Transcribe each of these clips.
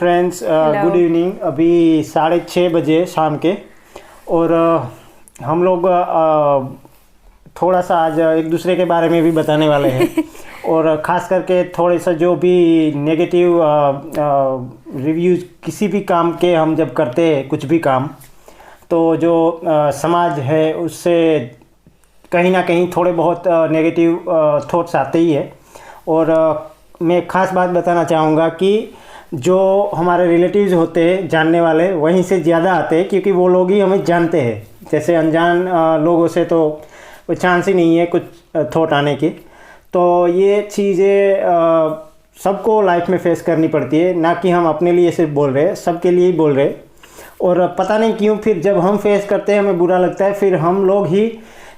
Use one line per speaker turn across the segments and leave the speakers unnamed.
Friends, good evening. अभी 6:30 बजे शाम के, और हम लोग थोड़ा सा आज एक दूसरे के बारे में भी बताने वाले हैं और ख़ास करके थोड़े सा जो भी नेगेटिव रिव्यूज़ किसी भी काम के हम जब करते हैं कुछ भी काम, तो जो समाज है उससे कहीं ना कहीं थोड़े बहुत नेगेटिव थॉट्स आते ही है। और मैं ख़ास बात बताना चाहूँगा कि जो हमारे रिलेटिव्स होते हैं जानने वाले, वहीं से ज़्यादा आते हैं, क्योंकि वो लोग ही हमें जानते हैं। जैसे अनजान लोगों से तो कोई चांस ही नहीं है कुछ थॉट आने की। तो ये चीज़ें सबको लाइफ में फेस करनी पड़ती है, ना कि हम अपने लिए सिर्फ बोल रहे हैं, सबके लिए ही बोल रहे। और पता नहीं क्यों फिर जब हम फेस करते हैं हमें बुरा लगता है, फिर हम लोग ही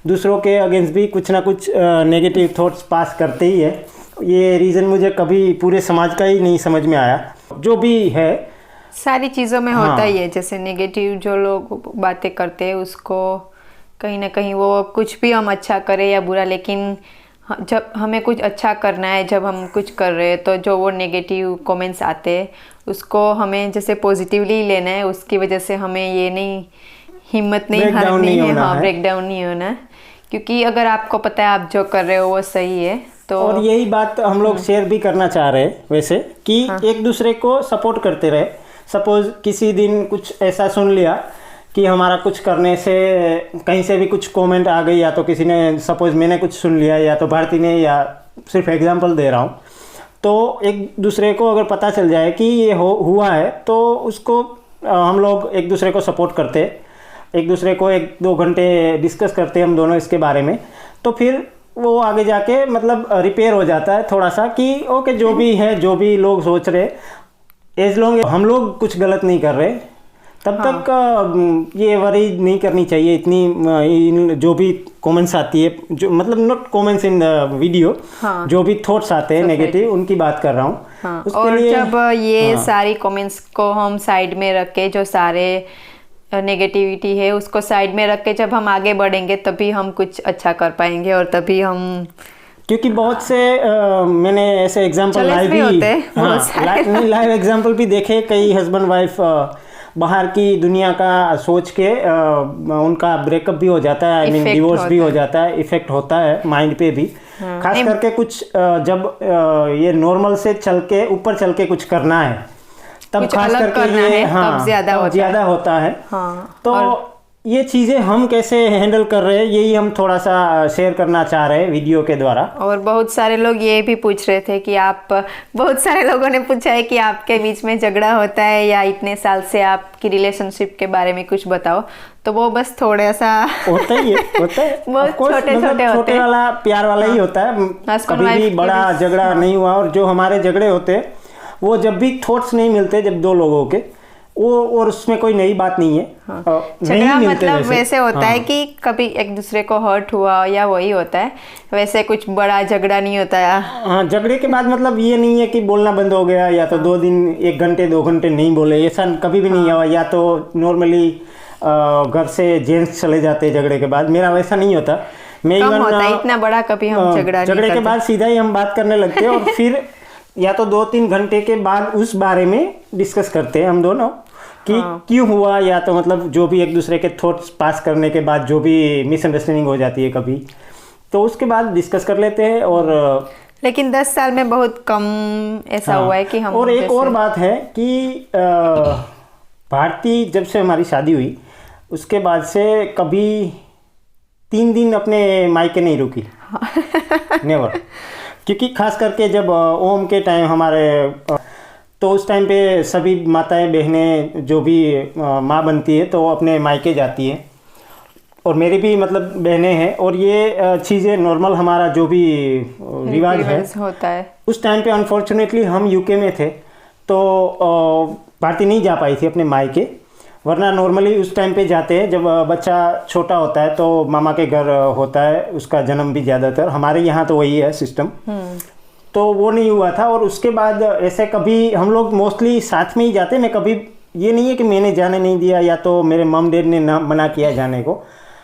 दूसरों के अगेंस्ट भी कुछ ना कुछ नेगेटिव थॉट्स पास करते ही है। ये रीज़न मुझे कभी पूरे समाज का ही नहीं समझ में आया। जो भी है
सारी चीज़ों में होता ही है। जैसे नेगेटिव जो लोग बातें करते हैं उसको कहीं ना कहीं वो कुछ भी हम अच्छा करें या बुरा, लेकिन जब हमें कुछ अच्छा करना है, जब हम कुछ कर रहे हैं, तो जो वो नेगेटिव कमेंट्स आते हैं उसको हमें जैसे पॉजिटिवली लेना है। उसकी वजह से हमें ये नहीं, हिम्मत नहीं हारनी है, हाँ, ब्रेक डाउन नहीं होना। क्योंकि अगर आपको पता है आप जो कर रहे हो वो सही है तो।
और यही बात हम लोग शेयर भी करना चाह रहे हैं वैसे, कि एक दूसरे को सपोर्ट करते रहे। सपोज किसी दिन कुछ ऐसा सुन लिया कि हमारा कुछ करने से कहीं से भी कुछ कमेंट आ गई, या तो किसी ने, सपोज मैंने कुछ सुन लिया या तो भारती ने, या सिर्फ एग्जांपल दे रहा हूँ, तो एक दूसरे को अगर पता चल जाए कि ये हुआ है, तो उसको हम लोग एक दूसरे को सपोर्ट करते, एक दूसरे को 1-2 घंटे डिस्कस करते हम दोनों इसके बारे में, तो फिर वो आगे जाके मतलब रिपेयर हो जाता है थोड़ा सा, कि ओके जो भी है, जो भी लोग सोच रहे, एज लॉन्ग हम लोग कुछ गलत नहीं कर रहे तब तक ये वरी नहीं करनी चाहिए इतनी। जो भी कमेंट्स आती है, जो मतलब नॉट कमेंट्स इन वीडियो, जो भी थॉट्स आते हैं नेगेटिव, उनकी बात कर रहा हूँ।
और जब ये सारी कमेंट्स को हम साइड में रख के, जो सारे नेगेटिविटी है उसको साइड में रख के जब हम आगे बढ़ेंगे तभी हम कुछ अच्छा कर पाएंगे, और तभी हम, क्योंकि
बहुत से मैंने ऐसे एग्जांपल लाइव भी होते हैं, लाइव एग्जांपल भी देखे। कई हस्बैंड वाइफ बाहर की दुनिया का सोच के उनका ब्रेकअप भी हो जाता है, आई मीन डिवोर्स भी हो जाता है, इफेक्ट होता है माइंड पे भी। खास करके कुछ जब ये नॉर्मल से चल के ऊपर चल के कुछ करना है, तब खास करके ये ज़्यादा होता है। तो ये चीज़ें हम कैसे हैंडल कर रहे हैं, यही हम थोड़ा सा शेयर करना चाह रहे हैं वीडियो के द्वारा।
और बहुत सारे लोग ये भी पूछ रहे थे कि बहुत सारे लोगों ने पूछा है कि आपके बीच में झगड़ा होता है, या इतने साल से आपकी रिलेशनशिप के बारे में कुछ बताओ। तो वो बस थोड़ा सा
होता ही है
बहुत छोटे
वाला प्यार वाला ही होता है, कभी भी बड़ा झगड़ा नहीं हुआ। और जो हमारे झगड़े होते हैं वो जब भी थॉट्स नहीं मिलते, जब दो लोगों के, वो और उसमें कोई नई बात नहीं है।
झगड़ा मतलब वैसे होता है कि कभी एक दूसरे को हर्ट हुआ या वही होता है, वैसे कुछ बड़ा झगड़ा नहीं होता है।
हाँ, झगड़े के बाद मतलब ये नहीं है कि बोलना बंद हो गया, या तो 2 दिन 1 घंटे 2 घंटे नहीं बोले, ऐसा कभी भी नहीं हुआ। या तो नॉर्मली घर से जेंट्स चले जाते हैं झगड़े के बाद, मेरा वैसा नहीं होता। मैं
इतना बड़ा कभी हम
झगड़े के बाद सीधा ही हम बात करने लगते हैं, और फिर या तो 2-3 घंटे के बाद उस बारे में डिस्कस करते हैं हम दोनों कि क्यों हुआ, या तो मतलब जो भी एक दूसरे के थॉट्स पास करने के बाद जो भी मिसअंडरस्टैंडिंग हो जाती है कभी, तो उसके बाद डिस्कस कर लेते हैं। और
लेकिन 10 साल में बहुत कम ऐसा हुआ है कि हम।
और एक और बात है कि भारती जब से हमारी शादी हुई उसके बाद से कभी 3 दिन अपने मायके नहीं रुकी, नेवर। क्योंकि खास करके जब ओम के टाइम हमारे, तो उस टाइम पे सभी माताएं बहनें जो भी माँ बनती है तो अपने मायके जाती हैं, और मेरी भी मतलब बहनें हैं। और ये चीज़ें नॉर्मल हमारा जो भी रिवाज है
होता है।
उस टाइम पे अनफॉर्चुनेटली हम यूके में थे, तो भारती नहीं जा पाई थी अपने मायके, वरना नॉर्मली उस टाइम पे जाते हैं जब बच्चा छोटा होता है तो मामा के घर होता है उसका जन्म भी ज़्यादातर। हमारे यहाँ तो वही है सिस्टम, तो वो नहीं हुआ था। और उसके बाद ऐसे कभी हम लोग मोस्टली साथ में ही जाते। मैं कभी, ये नहीं है कि मैंने जाने नहीं दिया या तो मेरे मम डैड ने मना किया जाने को,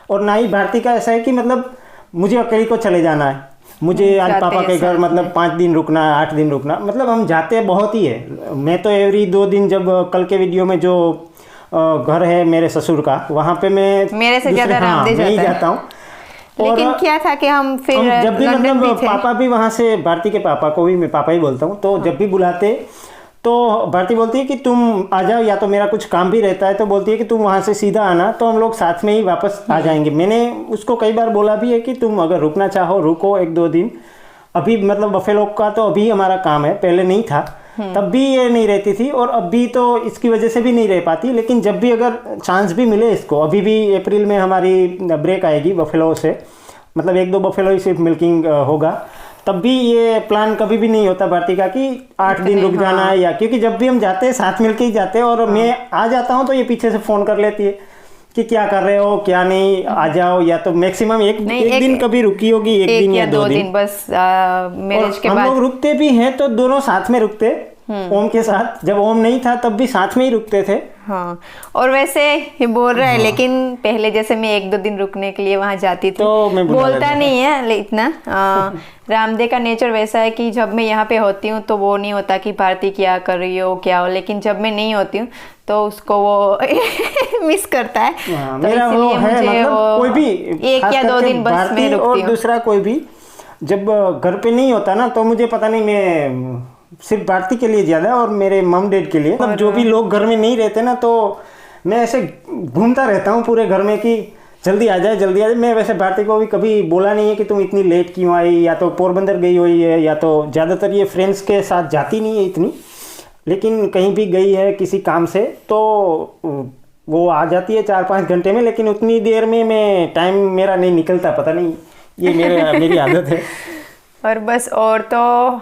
और ना ही भारती का ऐसा है कि मतलब मुझे अकेले को चले जाना है। मुझे आज
जाते
पापा
हैं
के घर
साथ
मतलब 5 दिन रुकना, 8 दिन रुकना, मतलब हम जाते बहुत ही है। मैं तो एवरी 2 दिन, जब कल के वीडियो में जो घर है मेरे ससुर का, वहाँ पे मैं
मेरे से ज्यादा
हाँ,
रामदेव
मैं ही
जाता है।
जाता हूँ।
लेकिन क्या था कि हम फिर
हम जब भी
लंदन
मतलब
भी थे।
पापा भी वहाँ से, भारती के पापा को भी मैं पापा ही बोलता हूँ, तो जब भी बुलाते तो भारती बोलती है कि तुम आ जाओ, या तो मेरा कुछ काम भी रहता है तो बोलती है कि तुम वहाँ से सीधा आना, तो हम लोग साथ में ही वापस आ जाएंगे। मैंने उसको कई बार बोला भी है कि तुम अगर रुकना चाहो रुको 1-2 दिन। अभी मतलब बफेलो का तो अभी हमारा काम है, पहले नहीं था, तब भी ये नहीं रहती थी, और अब भी तो इसकी वजह से भी नहीं रह पाती। लेकिन जब भी अगर चांस भी मिले इसको, अभी भी अप्रैल में हमारी ब्रेक आएगी बफेलो से, मतलब 1-2 बफेलो ही सिर्फ मिल्किंग होगा, तब भी ये प्लान कभी भी नहीं होता भारती का कि 8 दिन रुक जाना है, या क्योंकि जब भी हम जाते हैं साथ मिलके ही जाते हैं, और मैं आ जाता हूँ तो ये पीछे से फ़ोन कर लेती है कि क्या कर रहे हो, क्या नहीं, आ जाओ। या तो मैक्सिमम एक दिन कभी रुकी होगी, एक दिन या 2 दिन
बस मैरिज के
हम
बाद।
लोग रुकते भी हैं तो दोनों साथ में रुकते, ओम के साथ। जब ओम नहीं था तब भी साथ में ही रुकते थे।
हाँ, और वैसे ये बोल रहा है, लेकिन पहले जैसे मैं 1-2 दिन रुकने के लिए वहां जाती थी,
तो मैं बुला
बोलता
लेता
नहीं है इतना। रामदेव का नेचर वैसा है कि जब मैं यहाँ पे होती हूँ तो वो नहीं होता कि भारती क्या कर रही हो क्या हो, लेकिन जब मैं नहीं होती हूँ तो उसको वो मिस करता है। तो
मेरा वो
इसीलिए
है,
मुझे
मतलब
वो
कोई भी
1
खास
या 2
करके
दिन बस
भारती
मैं रुकती
और
हूँ।
दूसरा कोई भी जब घर पे नहीं होता ना, तो मुझे पता नहीं, मैं सिर्फ भारती के लिए ज़्यादा और मेरे मम डैड के लिए, मतलब जो भी लोग घर में नहीं रहते ना, तो मैं ऐसे घूमता रहता हूँ पूरे घर में कि जल्दी आ जाए जल्दी आ जाए। मैं वैसे भारती को भी कभी बोला नहीं है कि तुम इतनी लेट क्यों आई, या तो पोरबंदर गई हुई है, या तो ज़्यादातर ये फ्रेंड्स के साथ जाती नहीं है इतनी, लेकिन कहीं भी गई है किसी काम से तो वो आ जाती है 4-5 घंटे में, लेकिन उतनी देर में मैं टाइम मेरा नहीं निकलता, पता नहीं, ये मेरी आदत है।
और बस, और तो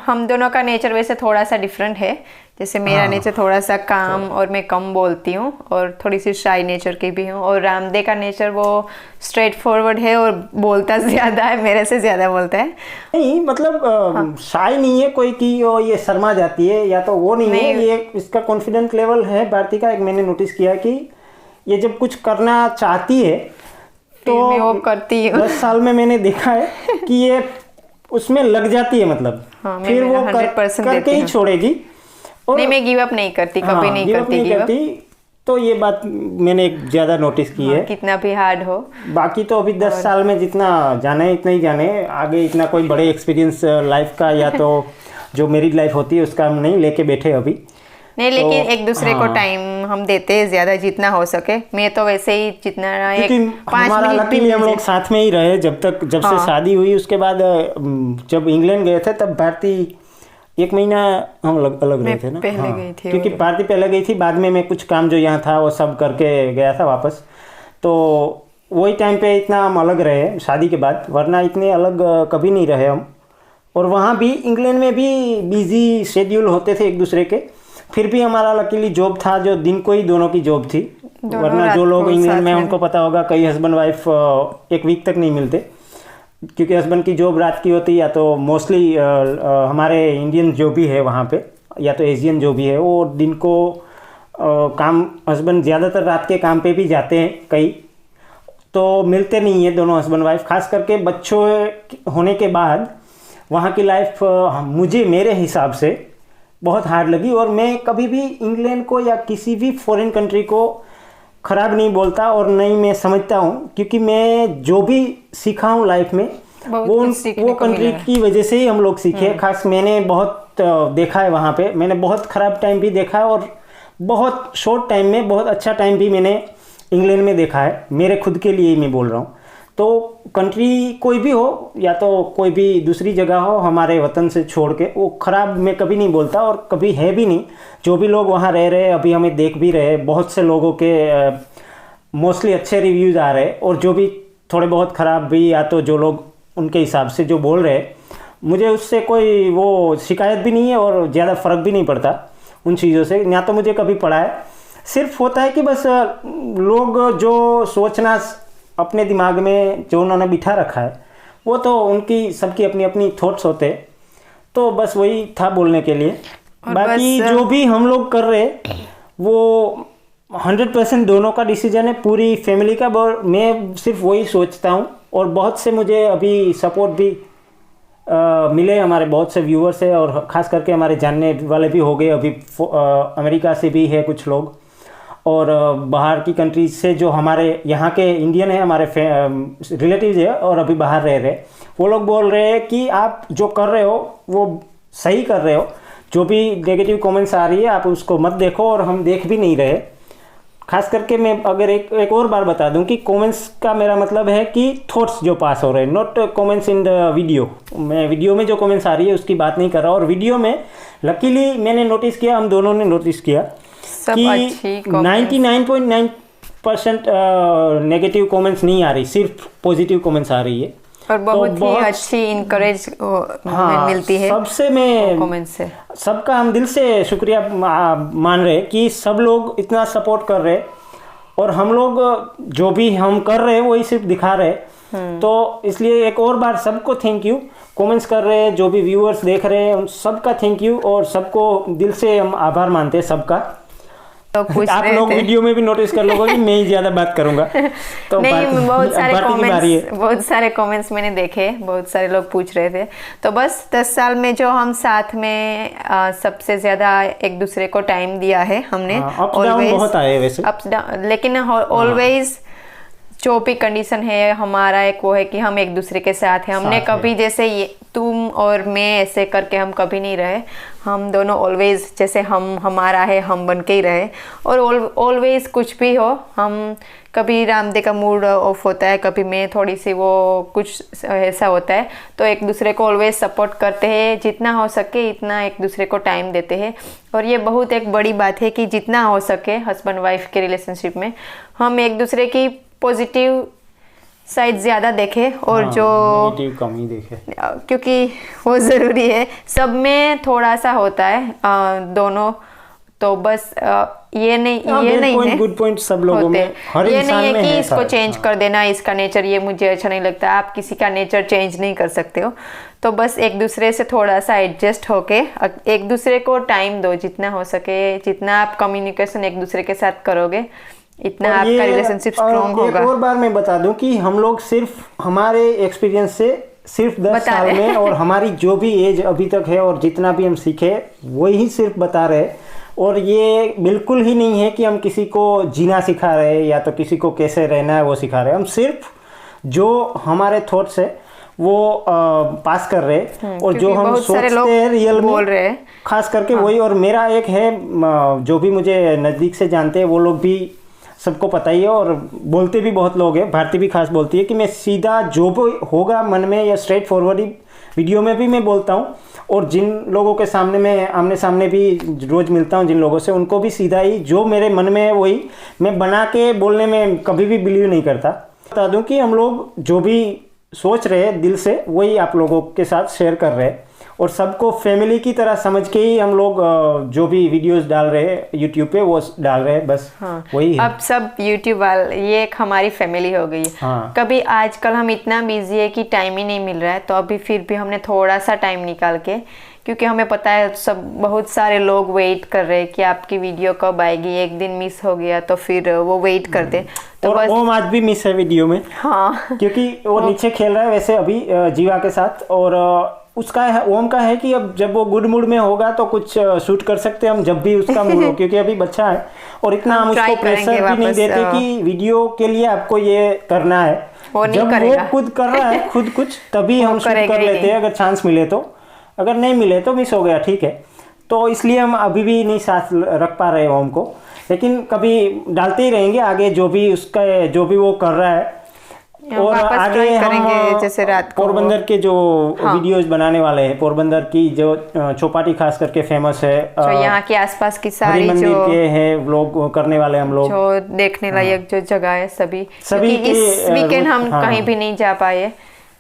हम दोनों का नेचर वैसे थोड़ा सा डिफरेंट है। जैसे मेरा नेचर थोड़ा सा काम और मैं कम बोलती हूँ, और थोड़ी सी शाई नेचर की भी हूँ। और रामदेव का नेचर वो स्ट्रेट फॉरवर्ड है और बोलता ज़्यादा है, मेरे से ज़्यादा बोलता है।
नहीं मतलब शाई नहीं है कोई कि ये शर्मा जाती है, या तो वो नहीं है, ये इसका कॉन्फिडेंस लेवल है भारती का। एक मैंने नोटिस किया कि ये जब कुछ करना चाहती है तो
मैं वो करती हूँ।
10 साल में मैंने देखा है कि ये उसमें लग जाती है, मतलब फिर वो
100%
करके ही छोड़ेगी। और
नहीं, मैं गिव अप नहीं करती, कभी नहीं करती गिव अप।
तो ये बात मैंने ज़्यादा नोटिस की है।
कितना भी हार्ड हो।
बाकी तो अभी 10 साल में जितना जाने इतना ही जाने, आगे इतना कोई बड़े एक्सपीरियंस लाइफ का या तो जो मेरी लाइफ होती है उसका हम नहीं लेके बैठे अभी
नहीं, लेकिन एक दूसरे को टाइम हम देते हैं ज़्यादा जितना हो सके। मैं तो वैसे ही जितना
हमारा लकीली हम लोग साथ में ही रहे जब से शादी हुई। उसके बाद जब इंग्लैंड गए थे तब भारती 1 महीना हम अलग रहे थे ना,
पहले गई थी,
क्योंकि भारती पहले गई थी, बाद में मैं कुछ काम जो यहाँ था वो सब करके गया था वापस। तो वही टाइम पे इतना हम अलग रहे शादी के बाद, वरना इतने अलग कभी नहीं रहे हम। और वहाँ भी इंग्लैंड में भी बिजी शेड्यूल होते थे एक दूसरे के, फिर भी हमारा लकीली जॉब था जो दिन को ही दोनों की जॉब थी। वरना जो लोग इंग्लैंड में, उनको पता होगा कई हस्बैंड वाइफ 1 वीक तक नहीं मिलते, क्योंकि हस्बैंड की जॉब रात की होती है, या तो मोस्टली हमारे इंडियन जो भी है वहाँ पे, या तो एशियन जो भी है, वो दिन को काम, हस्बैंड ज़्यादातर रात के काम पे भी जाते हैं कई, तो मिलते नहीं है दोनों हस्बैंड वाइफ। खास करके बच्चों होने के बाद वहाँ की लाइफ मुझे मेरे हिसाब से बहुत हार्ड लगी। और मैं कभी भी इंग्लैंड को या किसी भी फॉरेन कंट्री को ख़राब नहीं बोलता, और नहीं मैं समझता हूँ, क्योंकि मैं जो भी सीखा हूँ लाइफ में वो कंट्री की वजह से ही हम लोग सीखे। खास मैंने बहुत देखा है वहाँ पे, मैंने बहुत ख़राब टाइम भी देखा है, और बहुत शॉर्ट टाइम में बहुत अच्छा टाइम भी मैंने इंग्लैंड में देखा है। मेरे खुद के लिए ही मैं बोल रहा हूँ। तो कंट्री कोई भी हो, या तो कोई भी दूसरी जगह हो हमारे वतन से छोड़ के, वो ख़राब मैं कभी नहीं बोलता, और कभी है भी नहीं। जो भी लोग वहाँ रह रहे, अभी हमें देख भी रहे, बहुत से लोगों के मोस्टली अच्छे रिव्यूज़ आ रहे, और जो भी थोड़े बहुत ख़राब भी, या तो जो लोग उनके हिसाब से जो बोल रहे, मुझे उससे कोई वो शिकायत भी नहीं है, और ज़्यादा फ़र्क भी नहीं पड़ता उन चीज़ों से। ना तो मुझे कभी पड़ा है, सिर्फ होता है कि बस लोग जो सोचना अपने दिमाग में जो उन्होंने बिठा रखा है, वो तो उनकी सबकी अपनी अपनी थॉट्स होते, तो बस वही था बोलने के लिए। बाकी जो भी हम लोग कर रहे वो 100% दोनों का डिसीजन है, पूरी फैमिली का। मैं सिर्फ वही सोचता हूँ, और बहुत से मुझे अभी सपोर्ट भी मिले, हमारे बहुत से व्यूअर्स है और ख़ास करके हमारे जानने वाले भी हो गए अभी। अमेरिका से भी है कुछ लोग, और बाहर की कंट्रीज से जो हमारे यहाँ के इंडियन है, हमारे रिलेटिव्स है और अभी बाहर रह रहे, वो लोग बोल रहे हैं कि आप जो कर रहे हो वो सही कर रहे हो, जो भी नेगेटिव कमेंट्स आ रही है आप उसको मत देखो, और हम देख भी नहीं रहे। खास करके मैं अगर एक और बार बता दूं कि कमेंट्स का मेरा मतलब है कि थॉट्स जो पास हो रहे हैं, not comments in the video. मैं वीडियो में जो कमेंट्स आ रही है उसकी बात नहीं कर रहा। और वीडियो में लकीली मैंने नोटिस किया, हम दोनों ने नोटिस किया कि 99.9% नेगेटिव कमेंट्स नहीं आ रही, सिर्फ पॉजिटिव कमेंट्स आ रही है।
और बहुत ही अच्छी इंकरेज मिलती है
सबसे। मैं
कमेंट से
सबका हम दिल से शुक्रिया मान रहे कि सब लोग इतना सपोर्ट कर रहे, और हम लोग जो भी हम कर रहे हैं वही सिर्फ दिखा रहे। तो इसलिए एक और बार सबको थैंक यू। कमेंट्स कर रहे हैं जो भी व्यूअर्स देख रहे हैं उन सबका थैंक यू, और सबको दिल से हम आभार मानते हैं सबका। आप लोग वीडियो में भी नोटिस कर लोगे कि मैं ही ज्यादा बात करूंगा। तो
नहीं, बहुत सारे कमेंट्स मैंने देखे, बहुत सारे लोग पूछ रहे थे। तो बस 10 साल में जो हम साथ में सबसे ज्यादा एक दूसरे को टाइम दिया है हमने।
ऑलवेज बहुत आए वैसे
अप्स डाउन, लेकिन ऑलवेज जो भी कंडीशन है हमारा एक वो है कि हम एक दूसरे के साथ हैं। हमने कभी जैसे ये तुम और मैं ऐसे करके हम कभी नहीं रहे। हम दोनों ऑलवेज जैसे हम हमारा है हम बन के ही रहे। और ऑलवेज कुछ भी हो, हम कभी रामदेव का मूड ऑफ होता है, कभी मैं थोड़ी सी वो कुछ ऐसा होता है, तो एक दूसरे को ऑलवेज सपोर्ट करते हैं। जितना हो सके इतना एक दूसरे को टाइम देते हैं। और ये बहुत एक बड़ी बात है कि जितना हो सके हस्बैंड वाइफ के रिलेशनशिप में हम एक दूसरे की पॉजिटिव साइड ज़्यादा देखे और जो
नेगेटिव कम ही देखे,
क्योंकि वो ज़रूरी है। सब में थोड़ा सा होता है दोनों। तो बस ये नहीं है
गुड पॉइंट सब लोगों में, हर
ये
इंसान
नहीं
में
है कि
है
इसको चेंज कर देना, इसका नेचर ये मुझे अच्छा नहीं लगता। आप किसी का नेचर चेंज नहीं कर सकते हो। तो बस एक दूसरे से थोड़ा सा एडजस्ट होके एक दूसरे को टाइम दो, जितना हो सके। जितना आप कम्युनिकेशन एक दूसरे के साथ करोगे इतना आपका रिलेशनशिप स्ट्रॉन्ग होगा।
एक और बार मैं बता दूं कि हम लोग सिर्फ हमारे एक्सपीरियंस से सिर्फ 10 साल में और हमारी जो भी एज अभी तक है और जितना भी हम सीखे वही सिर्फ बता रहे। और ये बिल्कुल ही नहीं है कि हम किसी को जीना सिखा रहे या तो किसी को कैसे रहना है वो सिखा रहे। हम सिर्फ जो हमारे थॉट्स है वो पास कर रहे और जो हम सोचते हैं रियल
बोल रहे हैं
खास करके वही। और मेरा एक है जो भी मुझे नज़दीक से जानते हैं वो लोग भी सबको पता ही है और बोलते भी बहुत लोग हैं, भारती भी खास बोलती है कि मैं सीधा जो भी होगा मन में या स्ट्रेट फॉरवर्ड ही वीडियो में भी मैं बोलता हूँ। और जिन लोगों के सामने मैं आमने सामने भी रोज़ मिलता हूँ जिन लोगों से, उनको भी सीधा ही जो मेरे मन में है वही मैं बना के बोलने में कभी भी बिलीव नहीं करता। बता दूँ कि हम लोग जो भी सोच रहे हैं दिल से वही आप लोगों के साथ शेयर कर रहे हैं और सबको फैमिली की तरह समझ के ही हम लोग जो भी वीडियोस डाल रहे हैं यूट्यूब पे वो डाल रहे हैं। बस वही है।
अब सब यूट्यूब वाले ये एक हमारी फैमिली हो गई है। कभी आजकल हम इतना बिजी है कि टाइम ही नहीं मिल रहा है, तो अभी फिर भी हमने थोड़ा सा टाइम निकाल के, क्योंकि हमें पता है सब बहुत सारे लोग वेट कर रहे हैं कि आपकी वीडियो कब आएगी। एक दिन मिस हो गया तो फिर वो वेट करते। तो
और ओम आज भी मिस है वीडियो में, क्योंकि वो नीचे खेल रहा है वैसे अभी जीवा के साथ। और उसका है ओम का है कि अब जब वो गुड मूड में होगा तो कुछ शूट कर सकते हैं हम जब भी उसका मूड हो, क्योंकि अभी बच्चा है और इतना हम उसको प्रेशर भी नहीं देते कि वीडियो के लिए आपको ये करना है। जब वो खुद कर रहा है खुद कुछ तभी हम शूट कर लेते हैं अगर चांस मिले तो, अगर नहीं मिले तो मिस हो गया ठीक है। तो इसलिए हम अभी भी नहीं साथ रख पा रहे ओम को, लेकिन कभी डालते ही रहेंगे आगे जो भी उसका जो भी वो कर रहा है। और आगे
करेंगे जैसे रात को
पोरबंदर के जो वीडियोस बनाने वाले हैं, पोरबंदर की जो चौपाटी खास करके फेमस है,
जो यहाँ के आसपास की सारी
मंदिर के हैं व्लॉग करने वाले हम लोग,
जो देखने लायक जो जगह है सभी इस वीकेंड हम कहीं भी नहीं जा पाए,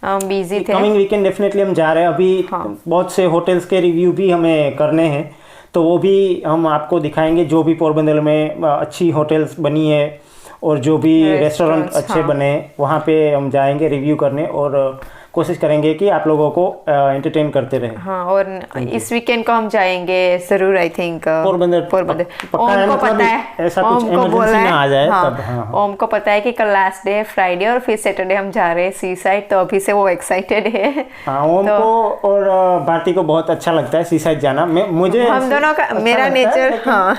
बिजी थे।
कमिंग वीकेंड डेफिनेटली हम जा रहे हैं। अभी बहुत से होटल्स के रिव्यू भी हमें करने हैं तो वो भी हम आपको दिखाएंगे, जो भी पोरबंदर में अच्छी होटल्स बनी है और जो भी रेस्टोरेंट अच्छे बने वहाँ पे हम जाएंगे रिव्यू करने। और कोशिश करेंगे कि आप लोगों को एंटरटेन करते रहे।
हाँ, और इस वीकेंड को हम जाएंगे जरूर, आई थिंक
पोरबंदर।
ओम को पता है,
ऐसा कुछ
ओम को बोला
ना आ
है,
जाए
हाँ,
तब। हाँ,
ओम को पता है कि कल लास्ट डे है फ्राइडे और फिर सैटरडे हम जा रहे हैं सी साइड, तो अभी से वो एक्साइटेड है।
हाँ, ओम
तो
को और भारती को बहुत अच्छा लगता है सी साइड जाना। मुझे
हम दोनों का
अच्छा
मेरा
लगता है,
नेचर,
लेकिन
हाँ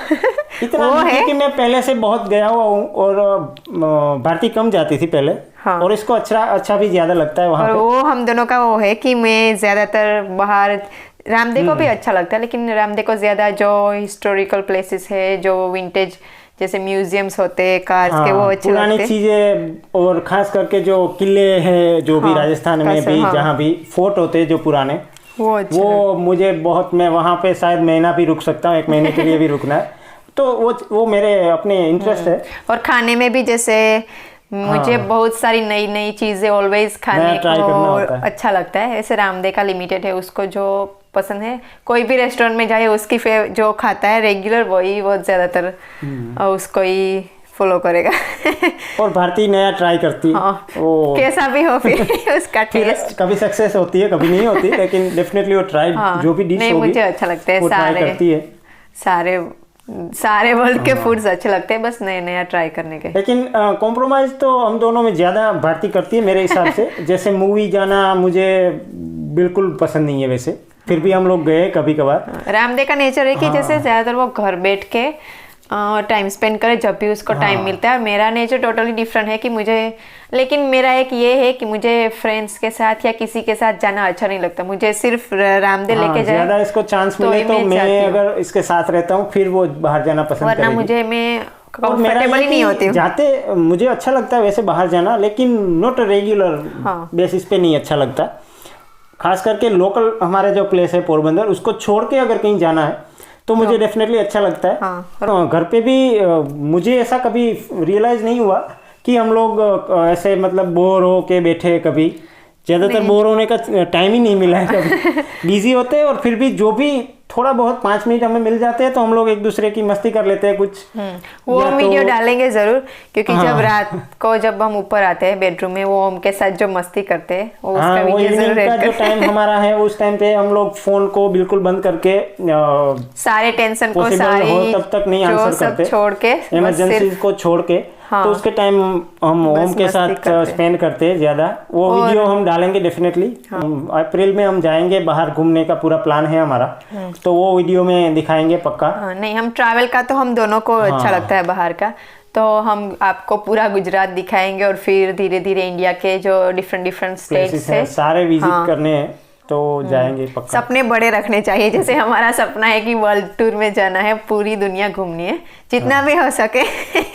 इतना
वो
नहीं
है
कि मैं पहले से बहुत गया हुआ हूँ, और भारती कम जाती थी पहले।
हाँ।
और इसको अच्छा भी ज्यादा लगता है वहाँ
और
पे।
वो हम दोनों का वो है कि मैं ज्यादातर बाहर, रामदेव को भी अच्छा लगता है, लेकिन रामदेव को ज्यादा जो हिस्टोरिकल प्लेसेस है, जो विंटेज जैसे म्यूजियम्स होते हैं कार्स के, वो अच्छे
पुरानी
लगते हैं।
चीजें, और खास करके जो किले हैं जो भी
हाँ,
राजस्थान में
कैसे,
भी
हाँ।
जहाँ भी फोर्ट होते हैं जो पुराने,
वो अच्छे
वो मुझे बहुत, मैं वहाँ पे शायद महीना भी रुक सकता हूँ, 1 महीने के लिए भी रुकना है, तो वो मेरे अपने इंटरेस्ट है।
और खाने में भी जैसे मुझे बहुत सारी नई नई चीजें ऑलवेज खाने
नया try करना होता
को
है।
अच्छा लगता है। ऐसे रामदेव का लिमिटेड है, उसको जो पसंद है, कोई भी रेस्टोरेंट में जाए उसकी जो खाता है रेगुलर, वही वो ज्यादातर उसको ही फॉलो करेगा।
और भारती नया ट्राई करती है।
हाँ,
वो
कैसा भी हो फिर उसका
फिर
टेस्ट।
कभी सक्सेस होती है, कभी नहीं होती, लेकिन डेफिनेटली वो ट्राई,
हाँ,
जो भी डिश
नहीं,
होगी
मुझे अच्छा लगता है,
वो ट्राई करती है।
सारे वर्ल्ड के फूड्स अच्छे लगते हैं, बस नए नया ट्राई करने के।
लेकिन कॉम्प्रोमाइज तो हम दोनों में ज्यादा भारती करती है मेरे हिसाब से। जैसे मूवी जाना मुझे बिल्कुल पसंद नहीं है, वैसे फिर भी हम लोग गए कभी कभार।
रामदेव का नेचर है कि जैसे ज्यादातर वो घर बैठ के टाइम स्पेंड करे जब भी उसको टाइम मिलता है। मेरा नेचर टोटली डिफरेंट है कि मुझे, लेकिन मेरा एक ये है कि मुझे फ्रेंड्स के साथ या किसी के साथ जाना अच्छा नहीं लगता। मुझे सिर्फ रामदेव लेके जाए,
ज्यादा इसको चांस मिले तो मैं अगर इसके साथ रहता हूँ, फिर वो बाहर जाना पसंद
वरना
करेगी।
मुझे मैं
और मेरा
कंफर्टेबल
ये
ही नहीं होती हूँ।
जाते मुझे अच्छा लगता है वैसे बाहर जाना, लेकिन नॉट रेगुलर बेसिस पे नहीं अच्छा लगता। खास करके लोकल हमारे जो प्लेस है पोरबंदर, उसको छोड़ के अगर कहीं जाना है तो मुझे डेफिनेटली अच्छा लगता है।
हाँ।
घर पे भी मुझे ऐसा कभी रियलाइज नहीं हुआ कि हम लोग ऐसे मतलब बोर हो के बैठे, कभी ज़्यादातर बोर होने का टाइम ही नहीं मिला है कभी। बिजी होते हैं, और फिर भी जो भी थोड़ा बहुत 5 मिनट हमें मिल जाते हैं तो हम लोग एक दूसरे की मस्ती कर लेते हैं कुछ।
वो वीडियो डालेंगे जरूर, क्योंकि
हाँ।
जब रात को जब हम ऊपर आते हैं बेडरूम में, वो ओम के साथ जो मस्ती करते हैं, वो उसका
हाँ, वो
वीडियो
इवनिंग
जरूर
का
ऐड
जो
कर।
टाइम हमारा है, उस टाइम पे हम लोग फोन को बिल्कुल बंद करके
सारे टेंशन को,
पॉसिबल
सारी
हो तब तक नहीं
जो
आंसर
सब
करते,
छोड़ के, बस
इमरजेंसी
सिर्फ
को छोड़ के।
हाँ।
तो उसके टाइम हम
बस
ओम के
मस्ती
साथ
करते।
स्पेंड करते हैं ज़्यादा। वो वीडियो हम डालेंगे डेफिनेटली। अप्रैल में हम जाएंगे बाहर घूमने का पूरा प्लान है हमारा, तो वो वीडियो में दिखाएंगे पक्का।
हाँ, नहीं, हम ट्रैवल का तो हम दोनों को अच्छा लगता है बाहर का, तो हम आपको पूरा गुजरात दिखाएंगे, और फिर धीरे धीरे इंडिया के जो डिफरेंट स्टेट्स है
सारे विजिट करने हैं, तो जाएंगे पक्का।
सपने बड़े रखने चाहिए। जैसे हमारा सपना है कि वर्ल्ड टूर में जाना है, पूरी दुनिया घूमनी है, जितना भी हो सके।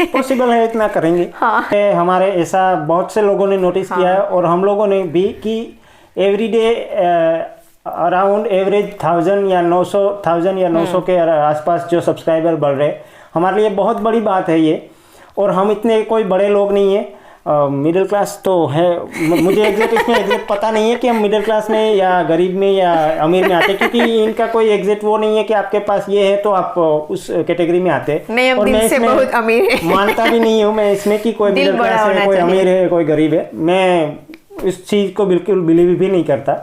पॉसिबल है इतना करेंगे।
हाँ।
हमारे ऐसा बहुत से लोगों ने नोटिस किया है, और हम लोगों ने भी, कि एवरीडे अराउंड एवरेज 1000 या 900 के आसपास जो सब्सक्राइबर बढ़ रहे, हमारे लिए बहुत बड़ी बात है ये। और हम इतने कोई बड़े लोग नहीं है, मिडिल क्लास तो है। मुझे एग्जैक्ट पता नहीं है कि हम मिडिल क्लास में या गरीब में या अमीर में आते, क्योंकि इनका कोई एग्जैक्ट वो नहीं है कि आपके पास ये है तो आप उस कैटेगरी में आते।
नहीं, हम दिल से बहुत अमीर हैं।
मानता भी नहीं हूँ मैं इसमें कि कोई मिडिल क्लास है, कोई अमीर है, कोई गरीब है। मैं इस चीज़ को बिल्कुल बिलीव भी नहीं करता।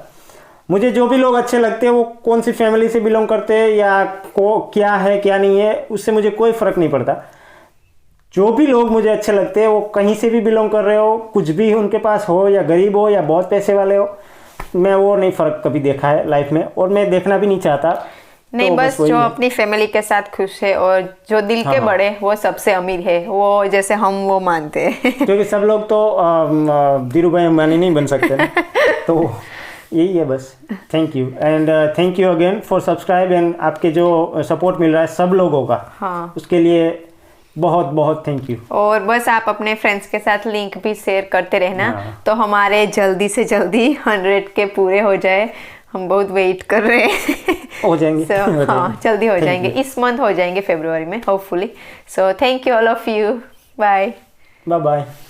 मुझे जो भी लोग अच्छे लगते हैं, वो कौन सी फैमिली से बिलोंग करते हैं या क्या है क्या नहीं है, उससे मुझे कोई फ़र्क नहीं पड़ता। जो भी लोग मुझे अच्छे लगते हैं, वो कहीं से भी बिलोंग कर रहे हो, कुछ भी उनके पास हो, या गरीब हो या बहुत पैसे वाले हो, मैं वो नहीं फ़र्क कभी देखा है लाइफ में, और मैं देखना भी नहीं चाहता।
नहीं,
तो
बस जो अपनी फैमिली के साथ खुश है और जो दिल के बड़े, वो सबसे अमीर है, वो जैसे हम वो मानते हैं।
क्योंकि सब लोग तो धीरू भाई अंबानी नहीं बन सकते ना। तो यही है बस। Thank you, and thank you again for subscribe, and आपके जो सपोर्ट मिल रहा है सब लोगों का,
हाँ,
उसके लिए बहुत बहुत थैंक यू।
और बस आप अपने फ्रेंड्स के साथ लिंक भी शेयर करते रहना।
हाँ।
तो हमारे जल्दी से जल्दी 100 के पूरे हो जाए, हम बहुत वेट कर रहे हैं।
हो जाएंगे।
हाँ, जल्दी हो जाएंगे, इस मंथ हो जाएंगे, फरवरी में hopefully. So thank you all of you, bye
bye.